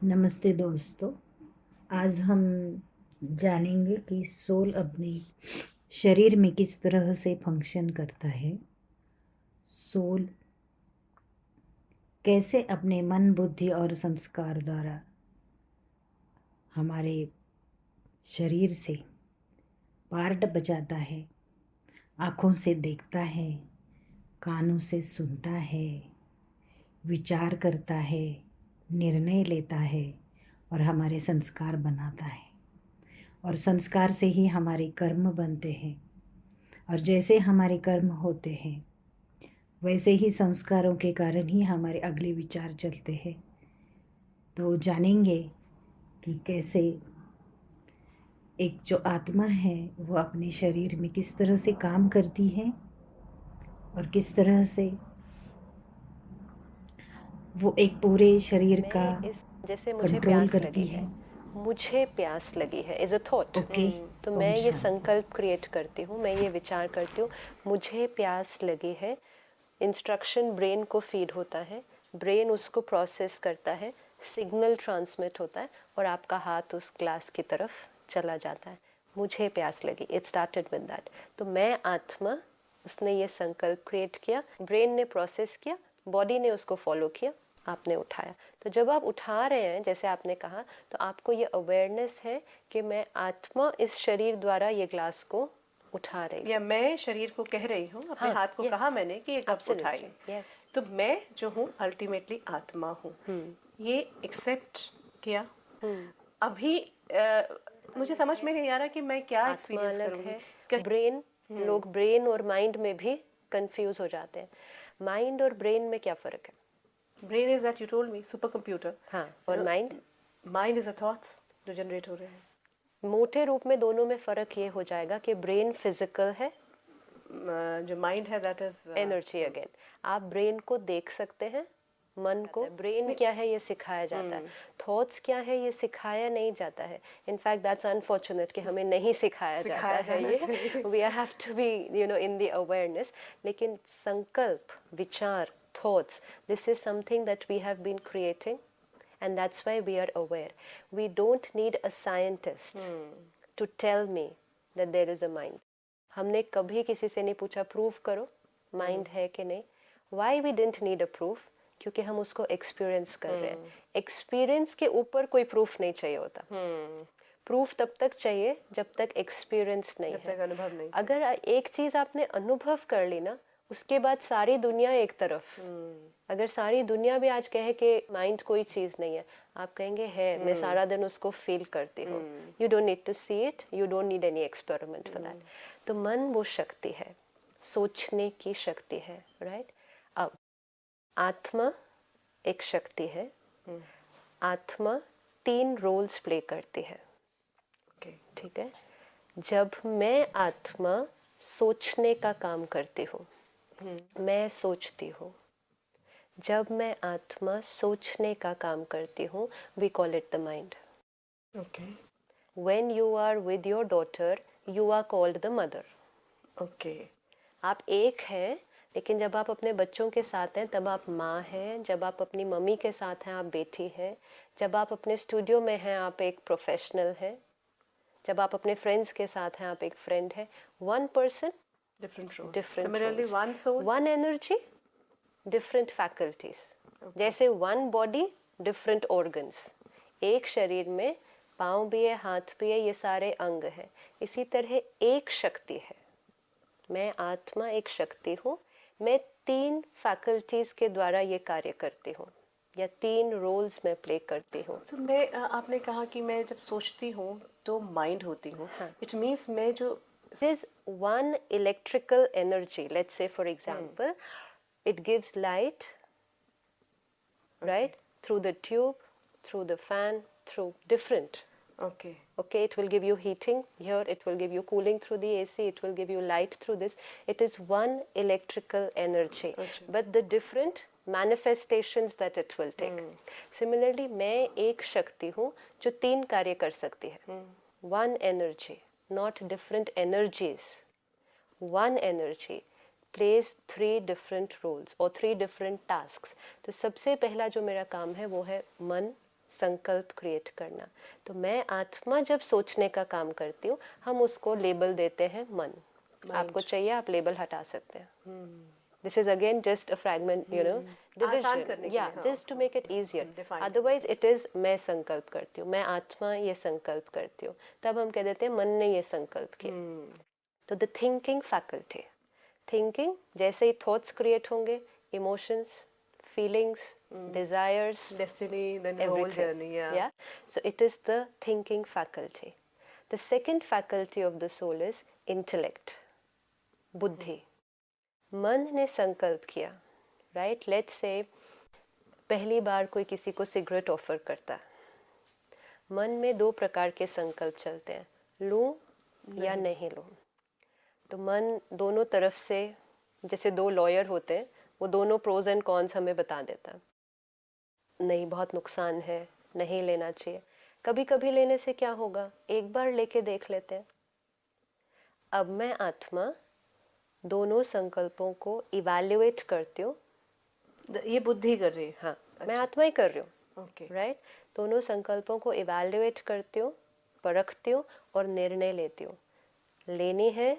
नमस्ते दोस्तों। आज हम जानेंगे कि सोल अपने शरीर में किस तरह से फंक्शन करता है। सोल कैसे अपने मन, बुद्धि और संस्कार द्वारा हमारे शरीर से पार्ट बचाता है। आँखों से देखता है, कानों से सुनता है, विचार करता है, निर्णय लेता है और हमारे संस्कार बनाता है। और संस्कार से ही हमारे कर्म बनते हैं और जैसे हमारे कर्म होते हैं वैसे ही संस्कारों के कारण ही हमारे अगले विचार चलते हैं। तो जानेंगे कि कैसे एक जो आत्मा है वो अपने शरीर में किस तरह से काम करती है और किस तरह से वो एक पूरे शरीर का जैसे मुझे कंट्रोल प्यास करती लगी है। है, मुझे प्यास लगी है इज अ थॉट। ओके। तो ओम मैं ये शांति। संकल्प क्रिएट करती हूँ, मैं ये विचार करती हूँ, मुझे प्यास लगी है। इंस्ट्रक्शन ब्रेन को फीड होता है, ब्रेन उसको प्रोसेस करता है, सिग्नल ट्रांसमिट होता है और आपका हाथ उस ग्लास की तरफ चला जाता है। मुझे प्यास लगी, इट स्टार्टेड विद दैट। तो मैं आत्मा, उसने ये संकल्प क्रिएट किया, ब्रेन ने प्रोसेस किया, बॉडी ने उसको फॉलो किया, आपने उठाया। तो जब आप उठा रहे हैं, जैसे आपने कहा, तो आपको ये अवेयरनेस है कि मैं आत्मा इस शरीर द्वारा ये ग्लास को उठा रही हूँ। या मैं शरीर को कह रही हूँ, अपने हाँ, हाथ को yes, कहा मैंने कि ये कप absolutely, उठाइए। yes. तो मैं जो हूँ अल्टीमेटली आत्मा हूँ। ये एक्सेप्ट किया। अभी मुझे समझ में नहीं आ रहा कि मैं क्या आत्मा एक्सपीरियंस अलग करूँगी। है, ब्रेन, लोग ब्रेन और माइंड में भी कंफ्यूज हो जाते हैं। माइंड और ब्रेन में क्या फर्क है? Brain is that you told me, super computer. हाँ, और mind? Mind is a thoughts जो जनरेट हो रहे हैं। मोटे रूप में दोनों में फर्क ये हो जाएगा कि ब्रेन फिजिकल है, जो माइंड है दैट इज एनर्जी अगेन। आप ब्रेन को देख सकते हैं, मन को। ब्रेन क्या है ये सिखाया जाता है, थॉट्स क्या है ये सिखाया नहीं जाता है। इनफैक्ट दैट्स अनफॉर्चुनेट कि हमें नहीं सिखाया जाता है ये। We are have to be in the awareness. लेकिन संकल्प, विचार, thoughts, this is something that we have been creating, and that's why we are aware. We don't need a scientist to tell me that there is a mind. हमने कभी किसी से नहीं पूछा prove करो माइंड है कि नहीं। Why we didn't need a proof? क्योंकि हम उसको एक्सपीरियंस कर रहे हैं। एक्सपीरियंस के ऊपर कोई प्रूफ नहीं चाहिए होता। प्रूफ तब तक चाहिए जब तक एक्सपीरियंस नहीं जब है। तक अनुभव नहीं। अगर एक चीज आपने अनुभव कर ली ना, उसके बाद सारी दुनिया एक तरफ। अगर सारी दुनिया भी आज कहे कि माइंड कोई चीज नहीं है, आप कहेंगे है, मैं सारा दिन उसको फील करती हूँ। You don't need to see it, you don't need any experiment for that. तो मन वो शक्ति है, सोचने की शक्ति है, राइट? अब आत्मा एक शक्ति है। आत्मा 3 रोल्स प्ले करती है, ओके। ठीक है? जब मैं आत्मा सोचने का काम करती हूँ, मैं सोचती हूँ। जब मैं आत्मा सोचने का काम करती हूँ, we call it the mind. Okay. When you are with your daughter, you are called the mother. Okay. आप एक हैं, लेकिन जब आप अपने बच्चों के साथ हैं तब आप माँ हैं, जब आप अपनी मम्मी के साथ हैं आप बेटी हैं, जब आप अपने स्टूडियो में हैं आप एक प्रोफेशनल हैं, जब आप अपने फ्रेंड्स के साथ हैं आप एक फ्रेंड हैं। One person, different role. Different similarly roles. One soul, one energy, different faculties. जैसे वन बॉडी, डिफरेंट ऑर्गन्स। एक शरीर में पाँव भी है, हाथ भी है, ये सारे अंग हैं। इसी तरह एक शक्ति है। मैं आत्मा एक शक्ति हूँ। मैं 3 फैकल्टीज के द्वारा ये कार्य करती हूँ, या 3 रोल्स में प्ले करती हूँ। तो मैं आपने कहा कि मैं जब सोचती हूँ तो माइंड होती हूँ। इट मीन्स मैं जो This is one electrical energy. Let's say, for example, it gives light, right? Through the tube, through the fan, through different. Okay. Okay, it will give you heating here, it will give you cooling through the AC, it will give you light through this. It is one electrical energy, but the different manifestations that it will take. Similarly, मैं एक शक्ति हूँ जो 3 कार्य कर सकती है. One energy, not different energies. One energy plays 3 different roles or 3 different tasks. तो सबसे पहला जो मेरा काम है वो है मन, संकल्प क्रिएट करना। तो मैं आत्मा जब सोचने का काम करती हूँ, हम उसको लेबल देते हैं मन। आपको चाहिए आप लेबल हटा सकते हैं। This is again just a fragment, you know, आसान division. करने के Yeah, लिए, हाँ, just to make it easier. define Otherwise it is मैं संकल्प करती हूँ, मैं आत्मा ये संकल्प करती हूँ, तब हम कह देते हैं मन ने ये संकल्प किया। तो the thinking faculty, thinking जैसे ही thoughts create होंगे, emotions, feelings, desires, destiny, then the whole everything. journey. Yeah. So it is the thinking faculty. The second faculty of the soul is intellect, बुद्धि। मन ने संकल्प किया, राइट? लेट्स से पहली बार कोई किसी को सिगरेट ऑफर करता है, मन में दो प्रकार के संकल्प चलते हैं, लूं या नहीं लूं। तो मन दोनों तरफ से, जैसे दो लॉयर होते हैं, वो दोनों प्रोज एंड कॉन्स हमें बता देता है। नहीं, बहुत नुकसान है, नहीं लेना चाहिए। कभी कभी लेने से क्या होगा, एक बार लेके देख लेते हैं। अब मैं आत्मा दोनों संकल्पों को इवैल्यूएट करती हूँ। ये बुद्धि कर रही है। हाँ, मैं आत्मा ही कर रही हूँ, ओके, राइट? दोनों संकल्पों को इवैल्यूएट करती हूँ, परखती हूँ और निर्णय लेती हूँ, लेनी है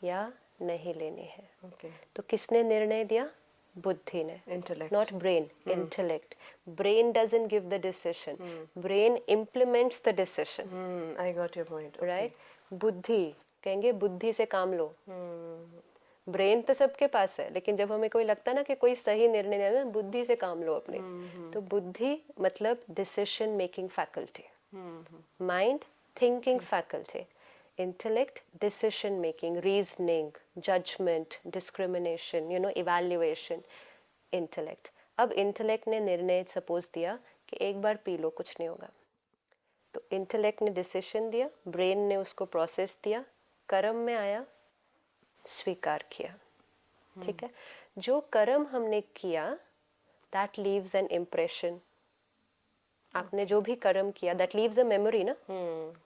या नहीं लेनी है। ओके, तो किसने निर्णय दिया? बुद्धि ने, intellect, not brain. Intellect, brain doesn't give the decision, brain implements the decision, I got your point, right? बुद्धि कहेंगे बुद्धि से काम लो। ब्रेन तो सबके पास है, लेकिन जब हमें कोई लगता है ना कि कोई सही निर्णय लेना, बुद्धि से काम लो अपने। तो बुद्धि मतलब decision making faculty, mind thinking faculty, intellect decision making, reasoning, judgment, discrimination, you know, evaluation, intellect. अब इंटेलेक्ट ने निर्णय सपोज दिया कि एक बार पी लो, कुछ नहीं होगा। तो इंटेलेक्ट ने डिसीजन दिया, ब्रेन ने उसको प्रोसेस दिया, कर्म में आया, स्वीकार किया। ठीक है? जो कर्म हमने किया, दैट लीव्स एन इम्प्रेशन। आपने जो भी कर्म किया, दैट लीव्स अ मेमोरी ना,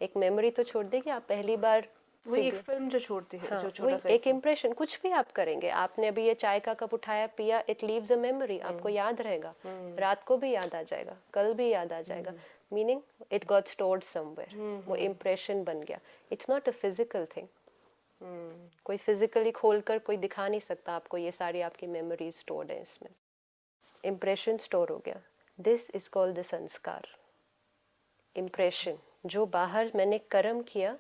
एक मेमोरी तो छोड़ देगी। आप पहली बार वो एक फिल्म जो छोड़ती है, हाँ, जो छोटा सा एक इम्प्रेशन, कुछ भी आप करेंगे, आपने अभी ये चाय का कप उठाया, पिया, इट लीव्स अ मेमोरी, आपको याद रहेगा, रात को भी याद आ जाएगा, कल भी याद आ जाएगा। Meaning it got stored somewhere, वो इम्प्रेशन बन गया। It's not a physical thing. कोई फिजिकली खोलकर कोई दिखा नहीं सकता आपको ये सारी आपकी मेमोरीज स्टोर्ड है इसमें। इम्प्रेशन स्टोर हो गया, दिस इज कॉल्ड द संस्कार। इम्प्रेशन जो बाहर मैंने कर्म किया,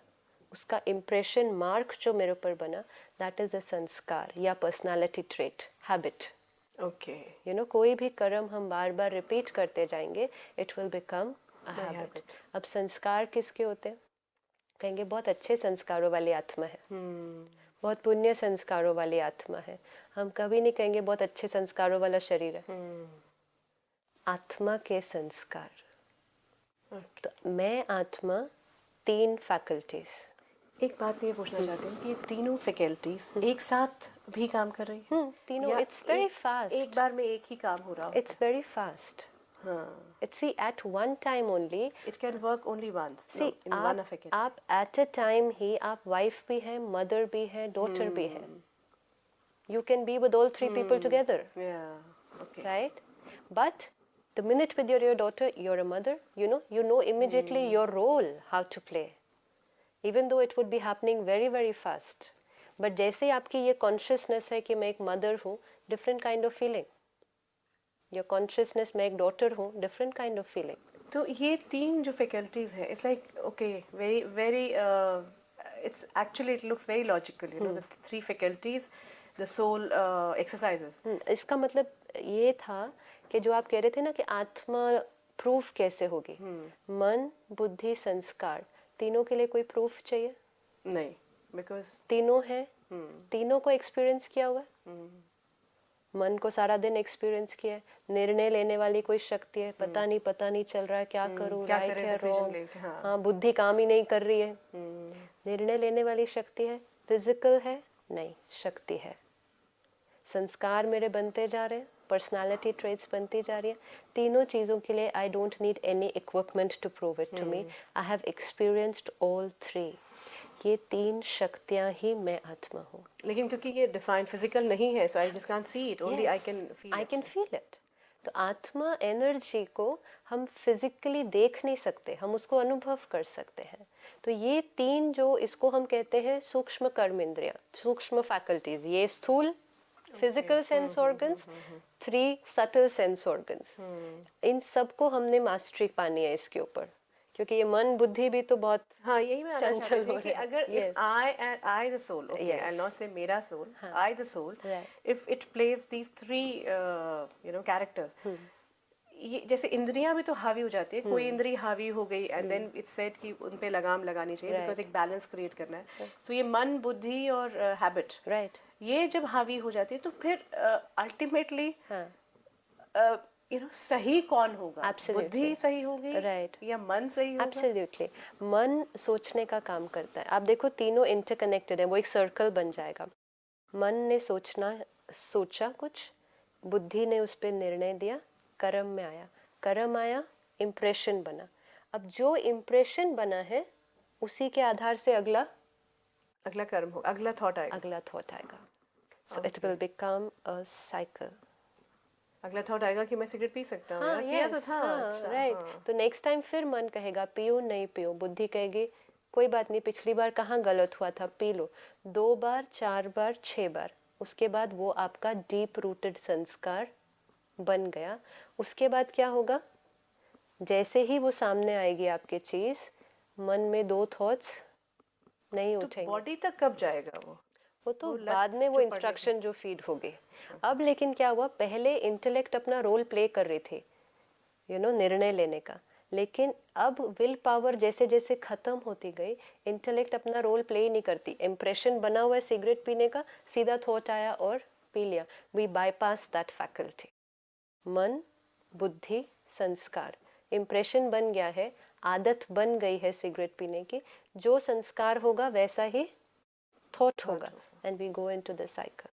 उसका इम्प्रेशन मार्क जो मेरे ऊपर बना, दैट इज अ संस्कार या personality trait, habit. Okay, you know, कोई भी कर्म हम बार बार रिपीट करते जाएंगे, it will become a habit. अब संस्कार किसके होते हैं? कहेंगे बहुत अच्छे संस्कारों वाली आत्मा है, बहुत पुण्य संस्कारों वाली आत्मा है। हम कभी नहीं कहेंगे बहुत अच्छे संस्कारों वाला शरीर है। आत्मा के संस्कार। तो मैं आत्मा, तीन फैकल्टीज। एक बात ये पूछना चाहती हूँ कि ये तीनों फैकल्टीज एक साथ भी काम कर रही हैं? तीनों, या इट्स वेरी एक फास्ट, बार में एक ही काम हो रहा हो? It's very fast. हाँ, it's see at one time only. It can work only once see in one faculty. आप एट अ टाइम ही, आप वाइफ भी हैं, मदर भी हैं, डॉटर भी हैं। You can be with all three people together, Yeah, okay. right? But the minute with your daughter, you're a mother, you know immediately your role, how to play, even though it would be happening very very fast. But जैसे आपकी ये consciousness है कि मैं एक mother हूँ, different kind of feeling. Your consciousness, मैं एक daughter हूँ, different kind of feeling. तो ये तीन जो फैकल्टीज है, it's like okay, very very it's actually it looks very logical, you know, the three faculties, the soul exercises. इसका मतलब ये था कि जो आप कह रहे थे ना कि आत्मा प्रूफ कैसे होगी, मन बुद्धि संस्कार, तीनों के लिए कोई प्रूफ चाहिए नहीं, बिकॉज तीनों है, तीनों को एक्सपीरियंस किया हुआ है। मन को सारा दिन एक्सपीरियंस किया है, निर्णय लेने वाली कोई शक्ति है, पता नहीं चल रहा है, क्या करूं, क्या राइट करें, है decision रॉन्ग, लेके, हाँ। हाँ बुद्धि काम ही नहीं कर रही है। निर्णय लेने वाली शक्ति है, फिजिकल है नहीं, शक्ति है। संस्कार मेरे बनते जा रहे हैं, पर्सनालिटी ट्रेट्स बनती जा रही है। तीनों चीज़ों के लिए I don't need any equipment to prove it to me, I have experienced all three. ये तीन शक्तियाँ ही मैं आत्मा हूँ। लेकिन क्योंकि ये डिफाइन फिजिकल नहीं है, so I just can't see it, only I can feel I can feel it. तो आत्मा एनर्जी को हम फिजिकली देख नहीं सकते, हम उसको अनुभव कर सकते हैं। तो ये तीन जो इसको हम कहते हैं सूक्ष्म कर्म इंद्रियां, सूक्ष्म फैकल्टीज, ये स्थूल physical sense organs, 3 subtle sense organs, इन सबको हमने मास्टरी पानी है इसके ऊपर, क्योंकि ये मन बुद्धि भी तो बहुत हाँ, यही मैं आना चंचल चाहती हो थी कि रहे हैं। अगर Yes. if I the soul, okay, Yes. I'll not say मेरा soul, हाँ. I the soul, Right. if it plays these 3 characters, ये जैसे इंद्रियां भी तो हावी हो जाती है, कोई इंद्री हावी हो गई एंड देन इट्स सेड कि उन पे लगाम लगानी चाहिए, Right. बिकॉज एक बैलेंस क्रिएट करना है। तो ये मन, बुद्धि और हैबिट, राइट। ये जब हावी हो जाती है तो फिर अल्टीमेटली हाँ, सही कौन होगा? Absolutely. बुद्धि सही होगी Right. या मन सही होगा? एब्सोल्युटली। मन सोचने का काम करता है। आप देखो तीनों इंटरकनेक्टेड है, वो एक सर्कल बन जाएगा। मन ने सोचा कुछ, बुद्धि ने उस पर निर्णय दिया, कर्म में आया, कर्म आया, इम्प्रेशन बना। अब जो इम्प्रेशन बना है उसी के आधार से अगला कर्म हो, अगला थॉट आएगा। अगला थॉट आएगा। So it will become a cycle. अगला थॉट आएगा कि मैं सिगरेट पी सकता हूँ, हाँ, यार पिया तो yes, था। हाँ, अच्छा, राइट। हाँ। तो नेक्स्ट टाइम फिर मन कहेगा पियो नहीं पियो, बुद्धि कहेगी कोई बात नहीं, पिछली बार कहाँ गलत हुआ था, पी लो। 2 बार, 4 बार, 6 बार, उसके बाद वो आपका डीप रूटेड संस्कार बन गया। उसके बाद क्या होगा? जैसे ही वो सामने आएगी आपके चीज, मन में 2 थॉट्स नहीं तो उठेंगे। बॉडी तक कब जाएगा वो तो वो लत बाद में वो जो पड़ने इंस्ट्रक्शन जो फीड होगी। अब लेकिन क्या हुआ, पहले इंटेलेक्ट अपना रोल प्ले कर रही थी, निर्णय लेने का, लेकिन अब विल पावर जैसे जैसे खत्म होती गई, इंटेलेक्ट अपना रोल प्ले ही नहीं करती। इम्प्रेशन बना हुआ है सिगरेट पीने का, सीधा थॉट आया और पी लिया। We bypass that faculty. मन, बुद्धि, संस्कार, इम्प्रेशन बन गया है, आदत बन गई है सिगरेट पीने की, जो संस्कार होगा वैसा ही थॉट होगा, and we go into the cycle.